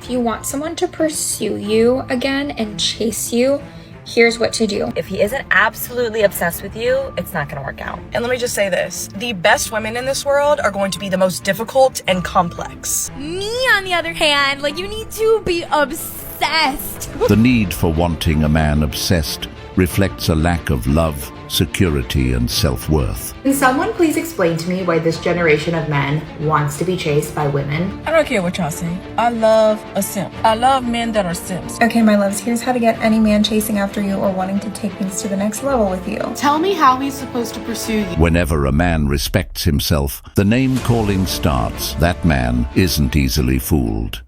If you want someone to pursue you again and chase you, here's what to do. If he isn't absolutely obsessed with you, it's not gonna work out. And let me just say this, the best women in this world are going to be the most difficult and complex. Me, on the other hand, like, you need to be obsessed. The need for wanting a man obsessed reflects a lack of love, security, and self-worth. Can someone please explain to me why this generation of men wants to be chased by women? I don't care what y'all say. I love a simp. I love men that are simps. Okay, my loves, here's how to get any man chasing after you or wanting to take things to the next level with you. Tell me how he's supposed to pursue you. Whenever a man respects himself, the name-calling starts. That man isn't easily fooled.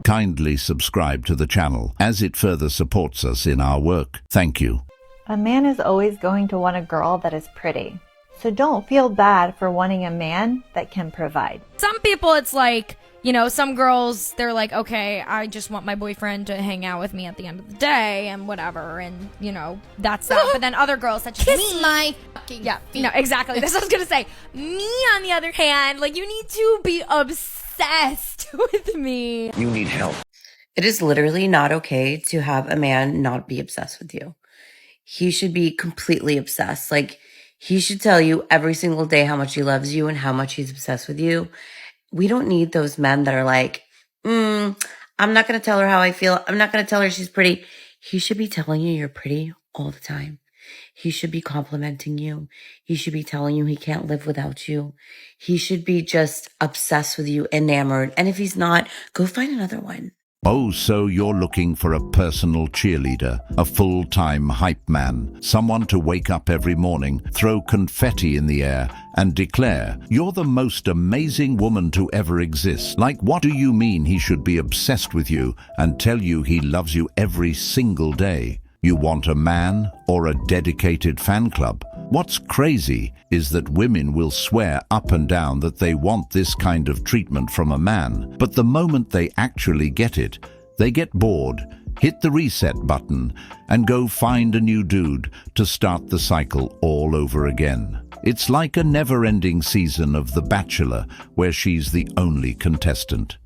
Kindly subscribe to the channel, as it further supports us in our work. Thank you. A man is always going to want a girl that is pretty. So don't feel bad for wanting a man that can provide. Some people, it's like, you know, some girls, they're like, okay, I just want my boyfriend to hang out with me at the end of the day and whatever, and, you know, that's that. But then other girls, such as me, my fucking feet. No, exactly. That's what I was gonna say. Me, on the other hand, like, you need to be obsessed with me. You need help. It is literally not okay to have a man not be obsessed with you. He should be completely obsessed. Like, he should tell you every single day how much he loves you and how much he's obsessed with you. We don't need those men that are like, I'm not going to tell her how I feel. I'm not going to tell her she's pretty. He should be telling you you're pretty all the time. He should be complimenting you. He should be telling you he can't live without you. He should be just obsessed with you, enamored. And if he's not, go find another one. Oh, so you're looking for a personal cheerleader, a full-time hype man, someone to wake up every morning, throw confetti in the air, and declare, you're the most amazing woman to ever exist. Like, what do you mean he should be obsessed with you and tell you he loves you every single day? You want a man or a dedicated fan club? What's crazy is that women will swear up and down that they want this kind of treatment from a man, but the moment they actually get it, they get bored, hit the reset button, and go find a new dude to start the cycle all over again. It's like a never-ending season of The Bachelor, where she's the only contestant.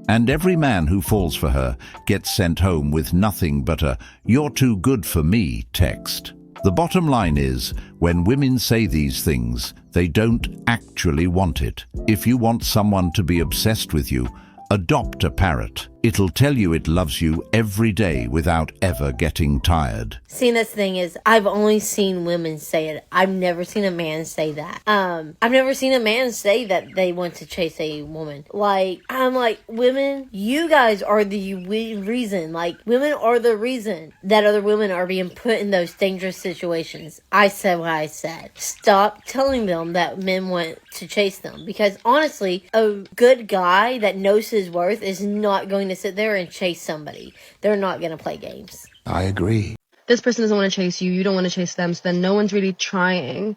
And every man who falls for her gets sent home with nothing but a "you're too good for me" text. The bottom line is, when women say these things, they don't actually want it. If you want someone to be obsessed with you, adopt a parrot. It'll tell you it loves you every day without ever getting tired. See, this thing is, I've only seen women say it. I've never seen a man say that. I've never seen a man say that they want to chase a woman. Like, I'm like, women, you guys are the reason. Like, women are the reason that other women are being put in those dangerous situations. I said what I said. Stop telling them that men want to chase them. Because honestly, a good guy that knows his worth is not going to sit there and chase somebody. They're not going to play games. I agree. This person doesn't want to chase you. You don't want to chase them. So then no one's really trying.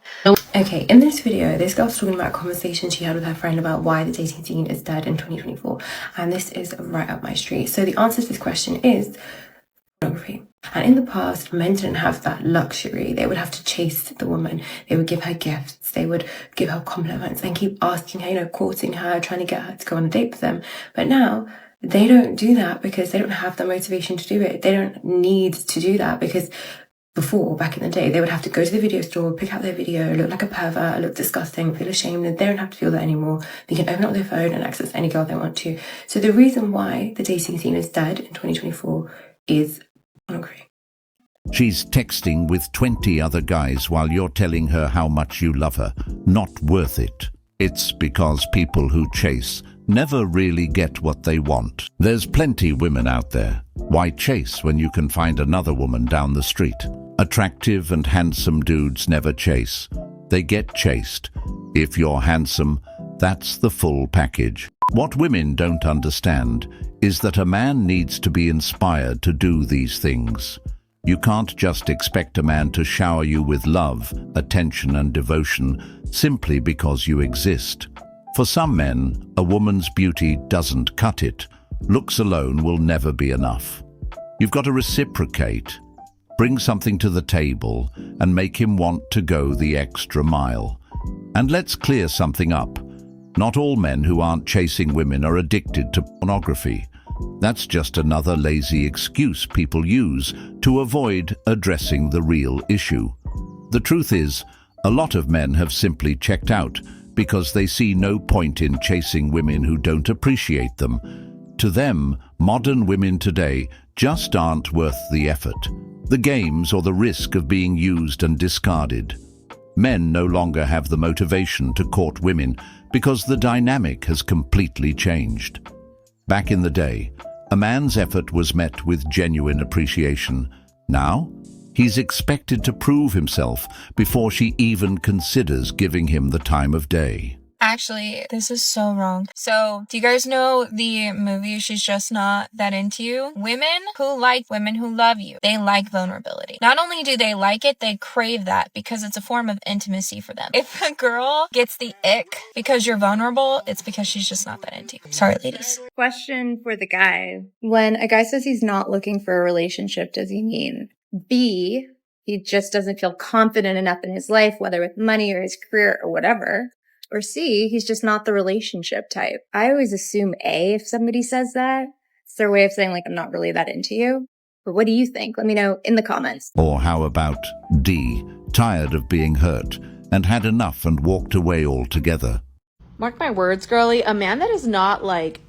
Okay, in this video, this girl's talking about a conversation she had with her friend about why the dating scene is dead in 2024. And this is right up my street. So the answer to this question is pornography. And in the past, men didn't have that luxury. They would have to chase the woman. They would give her gifts. They would give her compliments and keep asking her, you know, courting her, trying to get her to go on a date with them. But now, they don't do that because they don't have the motivation to do it. They don't need to do that because before, back in the day, they would have to go to the video store, pick out their video, look like a pervert, look disgusting, feel ashamed, and they don't have to feel that anymore. They can open up their phone and access any girl they want to. So the reason why the dating scene is dead in 2024 is pornography. She's texting with 20 other guys while you're telling her how much you love her. Not worth it. It's because people who chase never really get what they want. There's plenty women out there. Why chase when you can find another woman down the street? Attractive and handsome dudes never chase. They get chased. If you're handsome, that's the full package. What women don't understand is that a man needs to be inspired to do these things. You can't just expect a man to shower you with love, attention, and devotion simply because you exist. For some men, a woman's beauty doesn't cut it. Looks alone will never be enough. You've got to reciprocate, bring something to the table, and make him want to go the extra mile. And let's clear something up. Not all men who aren't chasing women are addicted to pornography. That's just another lazy excuse people use to avoid addressing the real issue. The truth is, a lot of men have simply checked out because they see no point in chasing women who don't appreciate them. To them, modern women today just aren't worth the effort, the games, or the risk of being used and discarded. Men no longer have the motivation to court women because the dynamic has completely changed. Back in the day, a man's effort was met with genuine appreciation. Now, he's expected to prove himself before she even considers giving him the time of day. Actually, this is so wrong. So, do you guys know the movie She's Just Not That Into You? Women who like women who love you, they like vulnerability. Not only do they like it, they crave that because it's a form of intimacy for them. If a girl gets the ick because you're vulnerable, it's because she's just not that into you. Sorry, ladies. Question for the guy. When a guy says he's not looking for a relationship, does he mean B, he just doesn't feel confident enough in his life, whether with money or his career or whatever? Or C, he's just not the relationship type? I always assume A if somebody says that. It's their way of saying, like, I'm not really that into you. But what do you think? Let me know in the comments. Or how about D, tired of being hurt and had enough and walked away altogether? Mark my words, girly, a man that is not, like,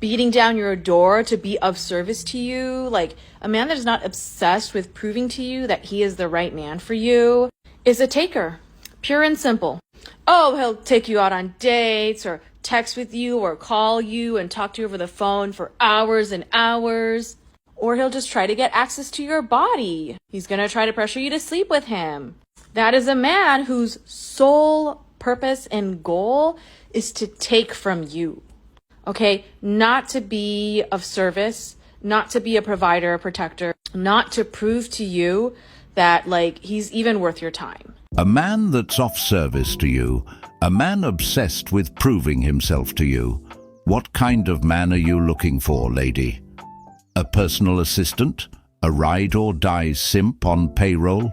beating down your door to be of service to you, like, a man that is not obsessed with proving to you that he is the right man for you, is a taker. Pure and simple. Oh, he'll take you out on dates or text with you or call you and talk to you over the phone for hours and hours. Or he'll just try to get access to your body. He's going to try to pressure you to sleep with him. That is a man whose sole purpose and goal is to take from you. Okay? Not to be of service, not to be a provider, a protector, not to prove to you that, like, he's even worth your time. A man that's off service to you, a man obsessed with proving himself to you. What kind of man are you looking for, lady? A personal assistant? A ride-or-die simp on payroll?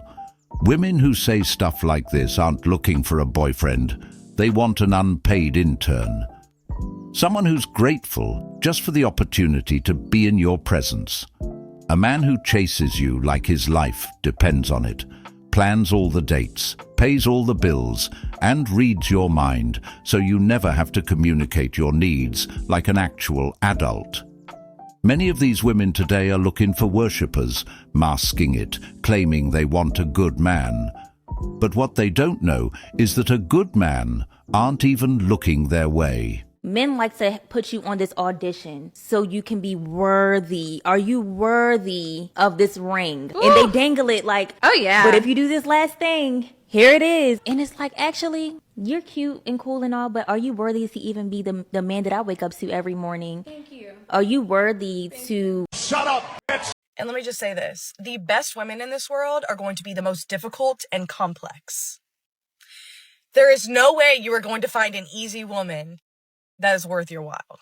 Women who say stuff like this aren't looking for a boyfriend. They want an unpaid intern. Someone who's grateful just for the opportunity to be in your presence. A man who chases you like his life depends on it. Plans all the dates, pays all the bills, and reads your mind so you never have to communicate your needs like an actual adult. Many of these women today are looking for worshippers, masking it, claiming they want a good man. But what they don't know is that a good man aren't even looking their way. Men like to put you on this audition so you can be worthy. Are you worthy of this ring? Ooh. And they dangle it like, oh yeah, but if you do this last thing, here it is. And it's like, actually, you're cute and cool and all, but are you worthy to even be the man that I wake up to every morning? Thank you. Are you worthy to... Shut up, bitch! And let me just say this. The best women in this world are going to be the most difficult and complex. There is no way you are going to find an easy woman that is worth your while.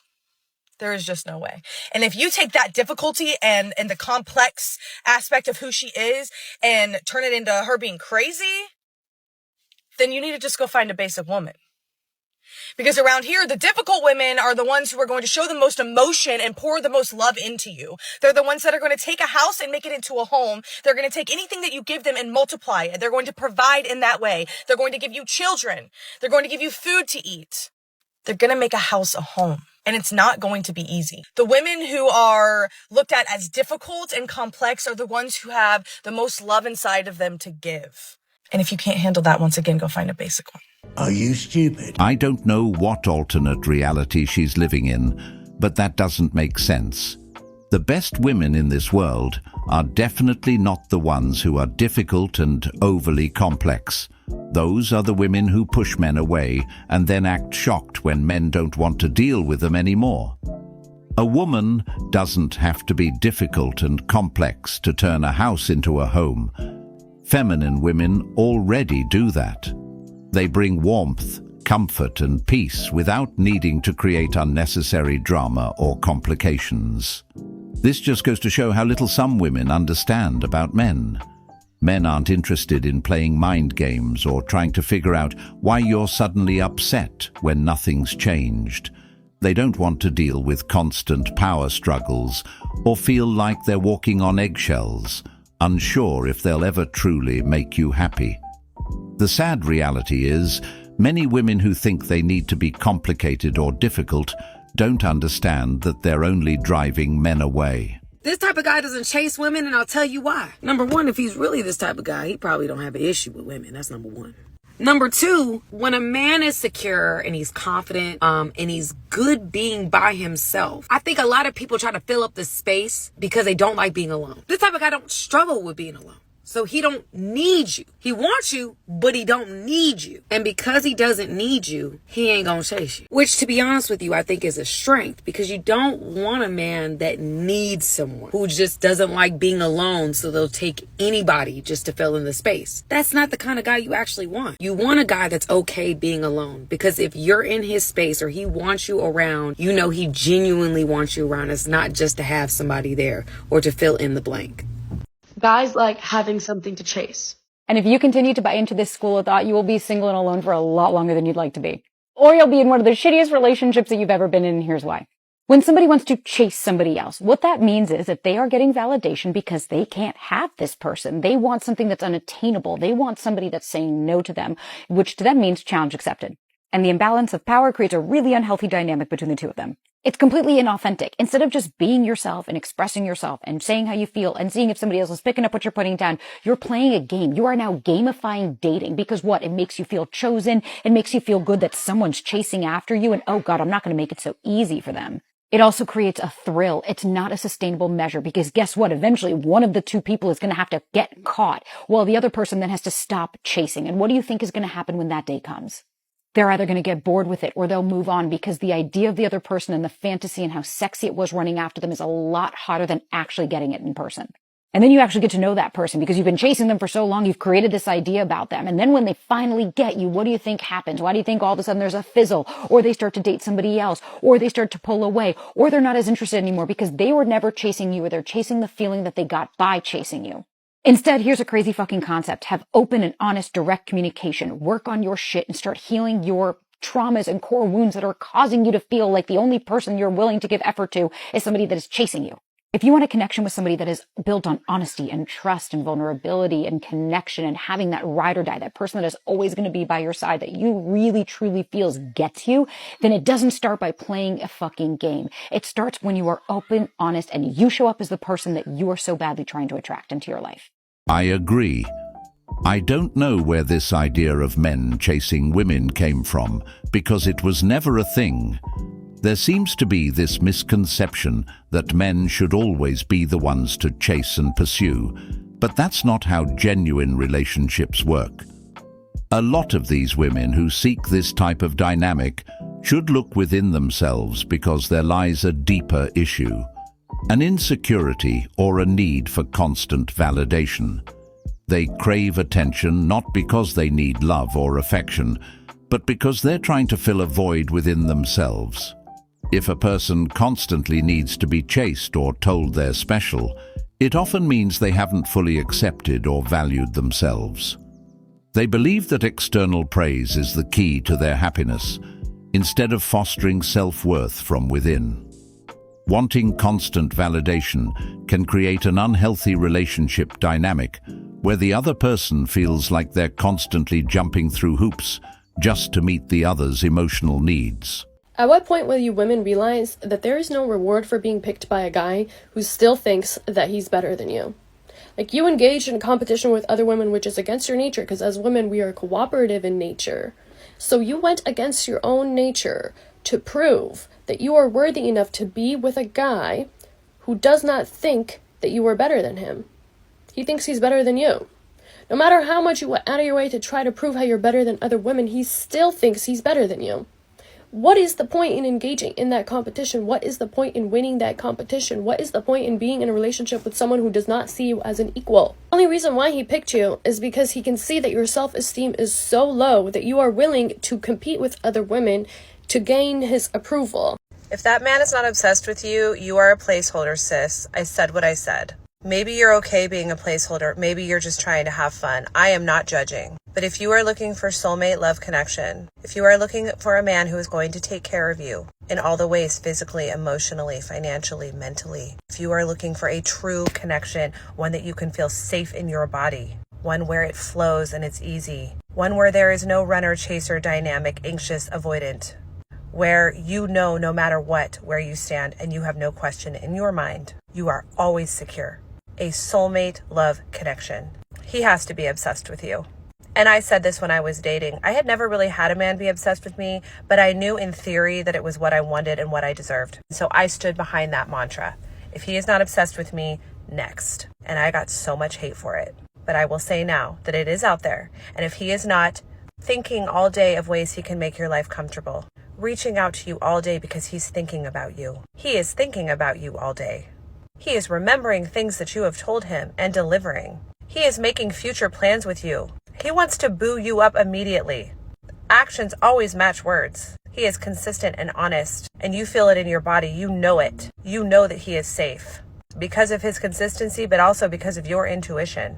There is just no way. And if you take that difficulty and the complex aspect of who she is and turn it into her being crazy, then you need to just go find a basic woman. Because around here, the difficult women are the ones who are going to show the most emotion and pour the most love into you. They're the ones that are going to take a house and make it into a home. They're going to take anything that you give them and multiply it. They're going to provide in that way. They're going to give you children. They're going to give you food to eat. They're going to make a house a home, and it's not going to be easy. The women who are looked at as difficult and complex are the ones who have the most love inside of them to give. And if you can't handle that, once again, go find a basic one. Are you stupid? I don't know what alternate reality she's living in, but that doesn't make sense. The best women in this world are definitely not the ones who are difficult and overly complex. Those are the women who push men away and then act shocked when men don't want to deal with them anymore. A woman doesn't have to be difficult and complex to turn a house into a home. Feminine women already do that. They bring warmth, comfort, and peace without needing to create unnecessary drama or complications. This just goes to show how little some women understand about men. Men aren't interested in playing mind games or trying to figure out why you're suddenly upset when nothing's changed. They don't want to deal with constant power struggles or feel like they're walking on eggshells, unsure if they'll ever truly make you happy. The sad reality is, many women who think they need to be complicated or difficult don't understand that they're only driving men away. This type of guy doesn't chase women, and I'll tell you why. Number one, if he's really this type of guy, he probably don't have an issue with women. That's number one. Number two, when a man is secure and he's confident, and he's good being by himself, I think a lot of people try to fill up the space because they don't like being alone. This type of guy don't struggle with being alone. So he don't need you. He wants you, but he don't need you. And because he doesn't need you, he ain't gonna chase you. Which, to be honest with you, I think is a strength, because you don't want a man that needs someone, who just doesn't like being alone, so they'll take anybody just to fill in the space. That's not the kind of guy you actually want. You want a guy that's okay being alone, because if you're in his space or he wants you around, you know he genuinely wants you around. It's not just to have somebody there or to fill in the blank. Guys like having something to chase. And if you continue to buy into this school of thought, you will be single and alone for a lot longer than you'd like to be. Or you'll be in one of the shittiest relationships that you've ever been in, and here's why. When somebody wants to chase somebody else, what that means is that they are getting validation because they can't have this person. They want something that's unattainable. They want somebody that's saying no to them, which to them means challenge accepted. And the imbalance of power creates a really unhealthy dynamic between the two of them. It's completely inauthentic. Instead of just being yourself and expressing yourself and saying how you feel and seeing if somebody else is picking up what you're putting down, you're playing a game. You are now gamifying dating, because what? It makes you feel chosen. It makes you feel good that someone's chasing after you, and oh God, I'm not going to make it so easy for them. It also creates a thrill. It's not a sustainable measure, because guess what? Eventually one of the two people is going to have to get caught while the other person then has to stop chasing. And what do you think is going to happen when that day comes? They're either going to get bored with it or they'll move on, because the idea of the other person and the fantasy and how sexy it was running after them is a lot hotter than actually getting it in person. And then you actually get to know that person, because you've been chasing them for so long, you've created this idea about them. And then when they finally get you, what do you think happens? Why do you think all of a sudden there's a fizzle, or they start to date somebody else, or they start to pull away, or they're not as interested anymore because they were never chasing you, or they're chasing the feeling that they got by chasing you? Instead, here's a crazy fucking concept. Have open and honest, direct communication. Work on your shit and start healing your traumas and core wounds that are causing you to feel like the only person you're willing to give effort to is somebody that is chasing you. If you want a connection with somebody that is built on honesty and trust and vulnerability and connection and having that ride or die, that person that is always going to be by your side, that you really truly feels gets you, then it doesn't start by playing a fucking game. It starts when you are open, honest, and you show up as the person that you are so badly trying to attract into your life. I agree. I don't know where this idea of men chasing women came from, because it was never a thing. There seems to be this misconception that men should always be the ones to chase and pursue, but that's not how genuine relationships work. A lot of these women who seek this type of dynamic should look within themselves, because there lies a deeper issue. An insecurity or a need for constant validation. They crave attention not because they need love or affection, but because they're trying to fill a void within themselves. If a person constantly needs to be chased or told they're special, it often means they haven't fully accepted or valued themselves. They believe that external praise is the key to their happiness, instead of fostering self-worth from within. Wanting constant validation can create an unhealthy relationship dynamic where the other person feels like they're constantly jumping through hoops just to meet the other's emotional needs. At what point will you women realize that there is no reward for being picked by a guy who still thinks that he's better than you? Like, you engaged in a competition with other women, which is against your nature, because as women, we are cooperative in nature. So you went against your own nature to prove that you are worthy enough to be with a guy who does not think that you are better than him. He thinks he's better than you. No matter how much you went out of your way to try to prove how you're better than other women, he still thinks he's better than you. What is the point in engaging in that competition? What is the point in winning that competition? What is the point in being in a relationship with someone who does not see you as an equal? The only reason why he picked you is because he can see that your self-esteem is so low that you are willing to compete with other women to gain his approval. If that man is not obsessed with you, you are a placeholder, sis. I said what I said. Maybe you're okay being a placeholder. Maybe you're just trying to have fun. I am not judging. But if you are looking for soulmate love connection, if you are looking for a man who is going to take care of you, in all the ways, physically, emotionally, financially, mentally. If you are looking for a true connection, one that you can feel safe in your body, one where it flows and it's easy, one where there is no runner-chaser dynamic, anxious, avoidant, where you know no matter what where you stand and you have no question in your mind, you are always secure. A soulmate love connection. He has to be obsessed with you. And I said this when I was dating. I had never really had a man be obsessed with me, but I knew in theory that it was what I wanted and what I deserved. So I stood behind that mantra. If he is not obsessed with me, next. And I got so much hate for it. But I will say now that it is out there. And if he is not thinking all day of ways he can make your life comfortable, reaching out to you all day because he's thinking about you. He is thinking about you all day. He is remembering things that you have told him and delivering. He is making future plans with you. He wants to boo you up immediately. Actions always match words. He is consistent and honest, and you feel it in your body. You know it. You know that he is safe because of his consistency, but also because of your intuition.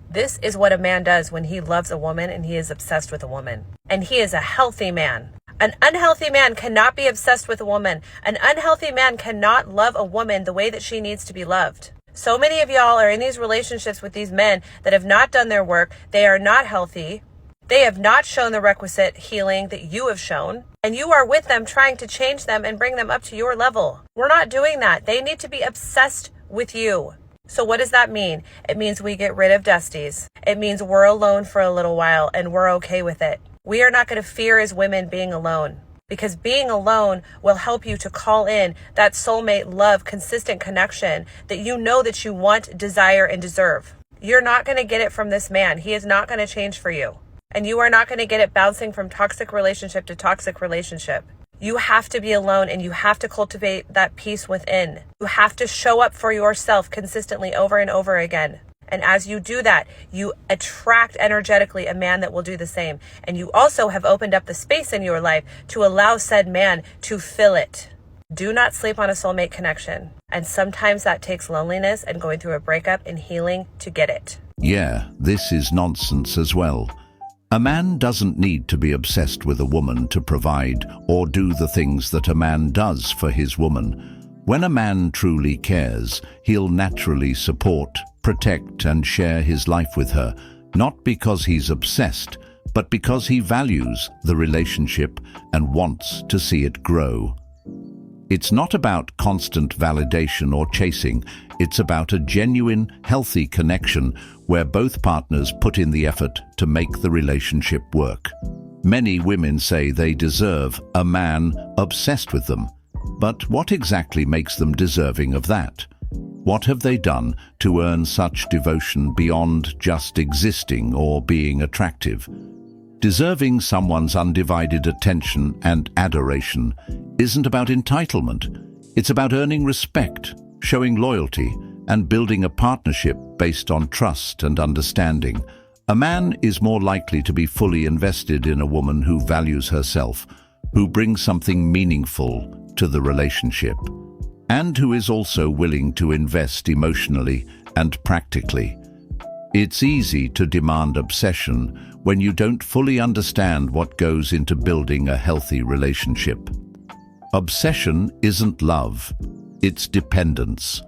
This is what a man does when he loves a woman and he is obsessed with a woman. And he is a healthy man. An unhealthy man cannot be obsessed with a woman. An unhealthy man cannot love a woman the way that she needs to be loved. So many of y'all are in these relationships with these men that have not done their work. They are not healthy. They have not shown the requisite healing that you have shown. And you are with them trying to change them and bring them up to your level. We're not doing that. They need to be obsessed with you. So what does that mean? It means we get rid of Dusties. It means we're alone for a little while and we're okay with it. We are not going to fear as women being alone. Because being alone will help you to call in that soulmate love, consistent connection that you know that you want, desire, and deserve. You're not going to get it from this man. He is not going to change for you. And you are not going to get it bouncing from toxic relationship to toxic relationship. You have to be alone and you have to cultivate that peace within. You have to show up for yourself consistently over and over again. And as you do that, you attract energetically a man that will do the same. And you also have opened up the space in your life to allow said man to fill it. Do not sleep on a soulmate connection. And sometimes that takes loneliness and going through a breakup and healing to get it. Yeah, this is nonsense as well. A man doesn't need to be obsessed with a woman to provide or do the things that a man does for his woman. When a man truly cares, he'll naturally support, protect, and share his life with her, not because he's obsessed, but because he values the relationship and wants to see it grow. It's not about constant validation or chasing. It's about a genuine, healthy connection where both partners put in the effort to make the relationship work. Many women say they deserve a man obsessed with them. But what exactly makes them deserving of that? What have they done to earn such devotion beyond just existing or being attractive? Deserving someone's undivided attention and adoration isn't about entitlement. It's about earning respect, showing loyalty, and building a partnership based on trust and understanding. A man is more likely to be fully invested in a woman who values herself, who brings something meaningful to the relationship, and who is also willing to invest emotionally and practically. It's easy to demand obsession when you don't fully understand what goes into building a healthy relationship. Obsession isn't love, it's dependence.